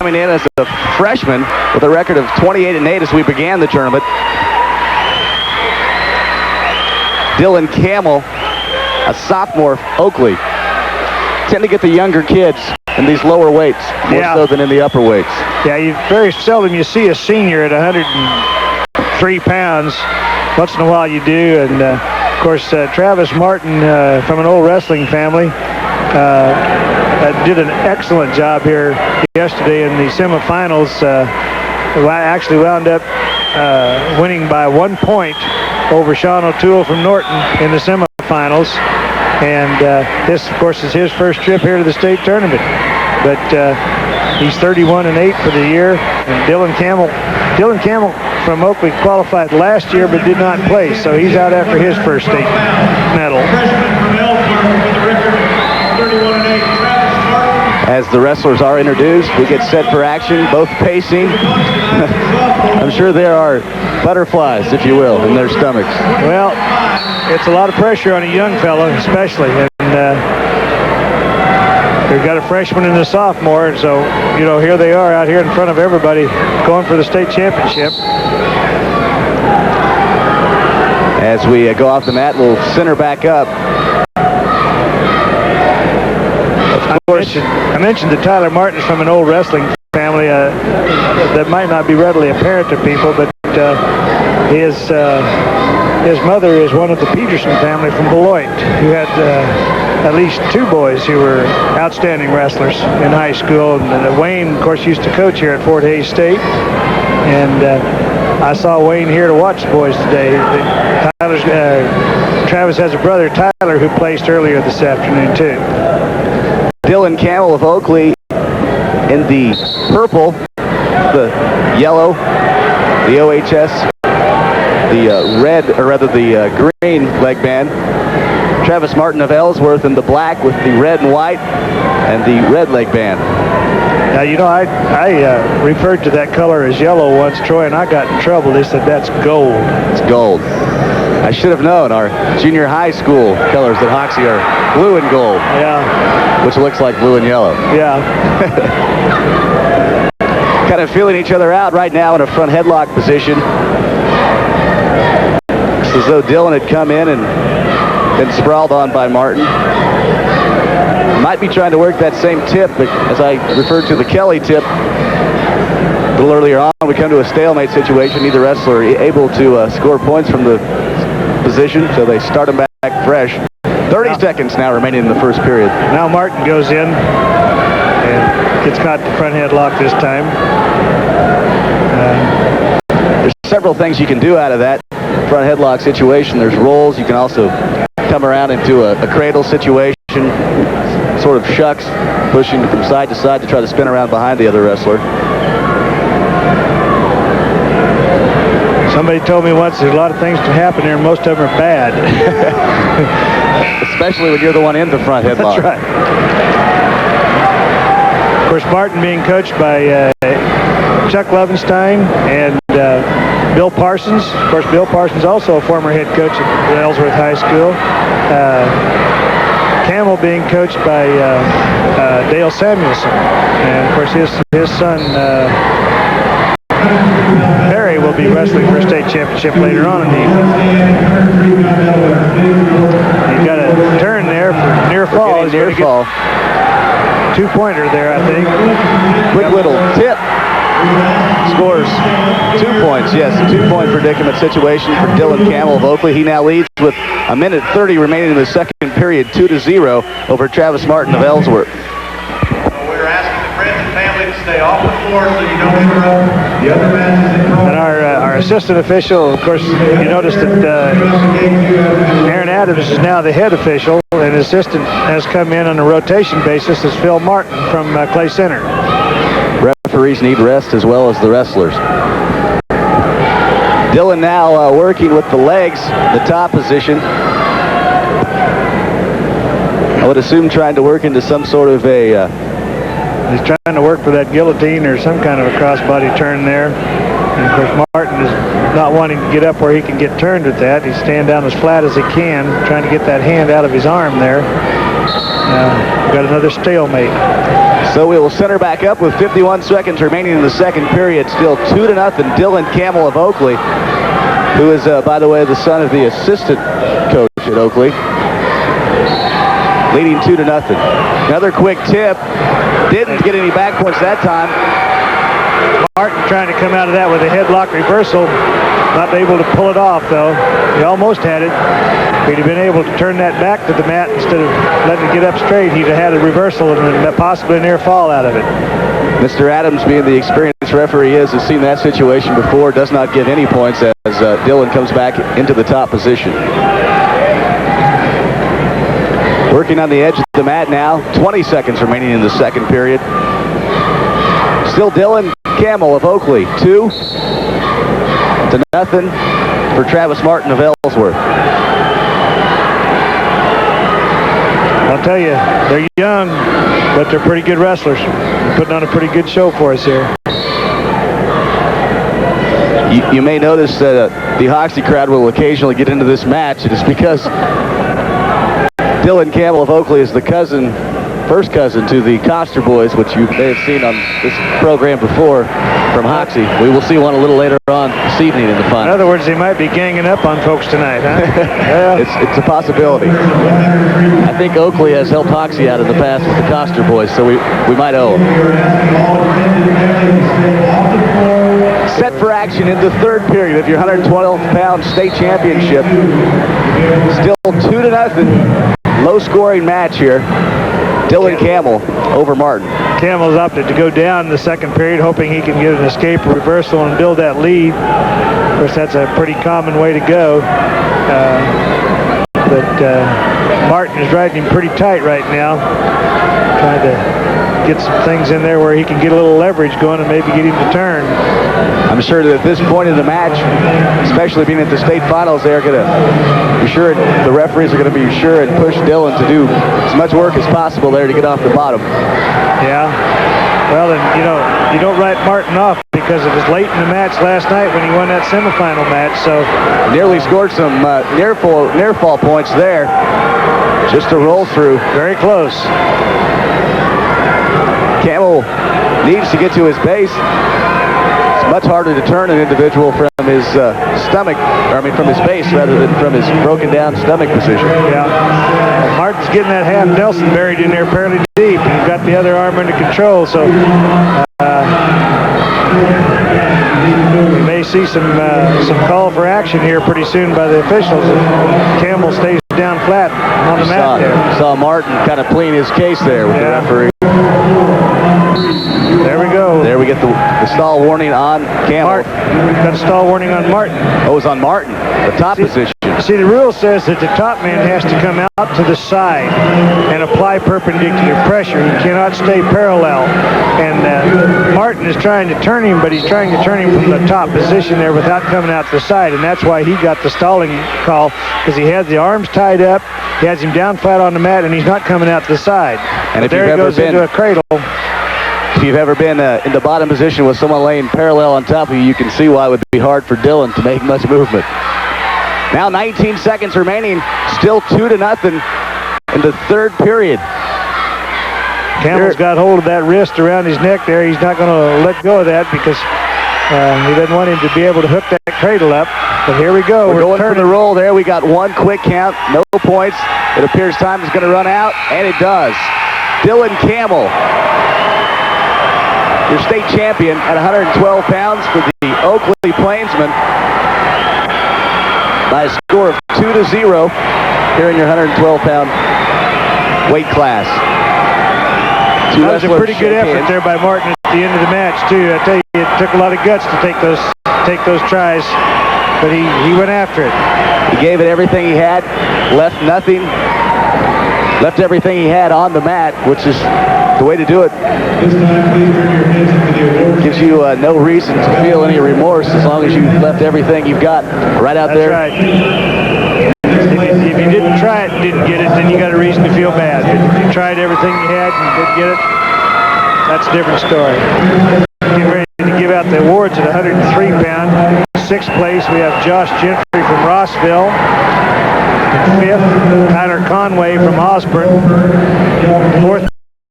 coming in as a freshman with a record of 28-8 as we began the tournament. Dylan Camel, a sophomore, Oakley. Tend to get the younger kids in these lower weights more so than in the upper weights. Yeah, very seldom you see a senior at 103 pounds. Once in a while you do, and of course Travis Martin from an old wrestling family did an excellent job here yesterday in the semifinals. Actually wound up winning by 1 point over Sean O'Toole from Norton in the semifinals. And this, of course, is his first trip here to the state tournament. But he's 31-8 for the year. And Dylan Camel from Oakley qualified last year but did not play, so he's out after his first state medal. As the wrestlers are introduced, we get set for action, both pacing. I'm sure there are butterflies, if you will, in their stomachs. Well, it's a lot of pressure on a young fellow, especially. And they've got a freshman and a sophomore, and so, you know, here they are out here in front of everybody going for the state championship. As we go off the mat, we'll center back up. I mentioned that Tyler Martin's from an old wrestling family that might not be readily apparent to people, but his mother is one of the Peterson family from Beloit, who had at least 2 boys who were outstanding wrestlers in high school. And Wayne, of course, used to coach here at Fort Hays State. And I saw Wayne here to watch the boys today. Travis has a brother, Tyler, who placed earlier this afternoon, too. Dylan Camel of Oakley in the purple, the yellow, the OHS, the red, or rather the green leg band. Travis Martin of Ellsworth in the black with the red and white and the red leg band. Now, you know, I referred to that color as yellow once, Troy, and I got in trouble. They said, that's gold. It's gold. I should have known. Our junior high school colors at Hoxie are blue and gold. Yeah. Which looks like blue and yellow. Yeah. Kind of feeling each other out right now in a front headlock position. It's as though Dylan had come in and been sprawled on by Martin. Might be trying to work that same tip, but as I referred to the Kelly tip a little earlier on, we come to a stalemate situation. Neither wrestler able to score points from the position, so they start them back fresh. 30 seconds now remaining in the first period. Now Martin goes in and gets caught the front headlock this time. There's several things you can do out of that front headlock situation. There's rolls. You can also come around into a cradle situation, sort of shucks, pushing from side to side to try to spin around behind the other wrestler. Somebody told me once there's a lot of things to happen here, and most of them are bad. Especially when you're the one in the front headlock. That's right. Of course, Martin being coached by Chuck Levenstein and Bill Parsons. Of course, Bill Parsons also a former head coach at Ellsworth High School. Camel being coached by Dale Samuelson. And, of course, his son, Barry, will be wrestling for a state championship later on in the evening. He's got a turn there for near fall. Near fall. 2-pointer there, I think. Quick little tip. Scores 2 points. Yes, a 2-point predicament situation for Dylan Camel of Oakley. He now leads with 1:30 remaining in the second period, 2-0 over Travis Martin of Ellsworth. We're asking the friends and family to stay off the floor so you don't interrupt the other matches. And our assistant official, of course, you notice that Aaron Adams is now the head official, and his assistant has come in on a rotation basis as Phil Martin from Clay Center. Referees need rest as well as the wrestlers. Dylan now working with the legs, the top position. I would assume trying to work into some sort of a... He's trying to work for that guillotine or some kind of a crossbody turn there. And of course, Martin is not wanting to get up where he can get turned with that. He's staying down as flat as he can, trying to get that hand out of his arm there. Got another stalemate. So we will center back up with 51 seconds remaining in the second period. Still 2-0. Dylan Camel of Oakley, who is, by the way, the son of the assistant coach at Oakley, leading 2-0. Another quick tip. Didn't get any back points that time. Martin trying to come out of that with a headlock reversal. Not able to pull it off, though. He almost had it. If he'd have been able to turn that back to the mat instead of letting it get up straight, he'd have had a reversal and possibly a near fall out of it. Mr. Adams, being the experienced referee he is, has seen that situation before, does not give any points as Dylan comes back into the top position. Working on the edge of the mat now. 20 seconds remaining in the second period. Still Dylan Camel of Oakley, 2-0 for Travis Martin of Ellsworth. I'll tell you, they're young, but they're pretty good wrestlers. They're putting on a pretty good show for us here. You may notice that the Hoxie crowd will occasionally get into this match. It is because Dylan Camel of Oakley is the first cousin to the Coster boys, which you may have seen on this program before from Hoxie. We will see one a little later on this evening in the In final. other words, they might be ganging up on folks tonight, huh? Yeah. It's a possibility. I think Oakley has helped Hoxie out in the past with the Coster boys, so we might owe them. Set for action in the third period of your 112-pound state championship. Still 2-0. Low-scoring match here. Dylan Camel over Martin. Camel's opted to go down in the second period, hoping he can get an escape or reversal and build that lead. Of course, that's a pretty common way to go. But Martin is riding him pretty tight right now, trying to get some things in there where he can get a little leverage going and maybe get him to turn. I'm sure that at this point in the match, especially being at the state finals, they're going to be sure, the referees are going to be sure and push Dylan to do as much work as possible there to get off the bottom. Yeah. Well, then, you don't write Martin off because it was late in the match last night when he won that semifinal match, so. Nearly scored some near fall points there. Just a roll through. Very close. Camel needs to get to his base. It's much harder to turn an individual from his from his base rather than from his broken down stomach position. Yeah. Well, Martin's getting that half Nelson buried in there fairly deep. He's got the other arm under control, so we may see some call for action here pretty soon by the officials. Camel stays down flat on the mat there. Saw Martin kind of pleading his case there with the referee. There we go. There we get the stall warning on Camel. Martin. Got a stall warning on Martin. Oh, it's on Martin, the top position. See, the rule says that the top man has to come out to the side and apply perpendicular pressure. He cannot stay parallel. And Martin is trying to turn him, but he's trying to turn him from the top position there without coming out to the side. And that's why he got the stalling call, because he has the arms tied up, he has him down flat on the mat, and he's not coming out to the side. And if there he goes into a cradle. If you've ever been in the bottom position with someone laying parallel on top of you, you can see why it would be hard for Dylan to make much movement. Now 19 seconds remaining, still 2-0 in the third period. Camel's got hold of that wrist around his neck there. He's not going to let go of that because he doesn't want him to be able to hook that cradle up. But here we go. We're going for the roll there. We got one quick count, no points. It appears time is going to run out, and it does. Dylan Camel, your state champion at 112 pounds for the Oakley Plainsmen, by a score of 2-0 here in your 112-pound weight class. That was a pretty good effort there by Martin at the end of the match, too. I tell you, it took a lot of guts to take those tries, but he went after it. He gave it everything he had, left everything he had on the mat, which is the way to do it. Gives you no reason to feel any remorse as long as you left everything you've got right out there. That's right. If you didn't try it and didn't get it, then you got a reason to feel bad. If you tried everything you had and didn't get it, that's a different story. Getting ready to give out the awards at 103-pound. Sixth place, we have Josh Gentry from Rossville. Fifth, Tyler Conway from Osborne. Fourth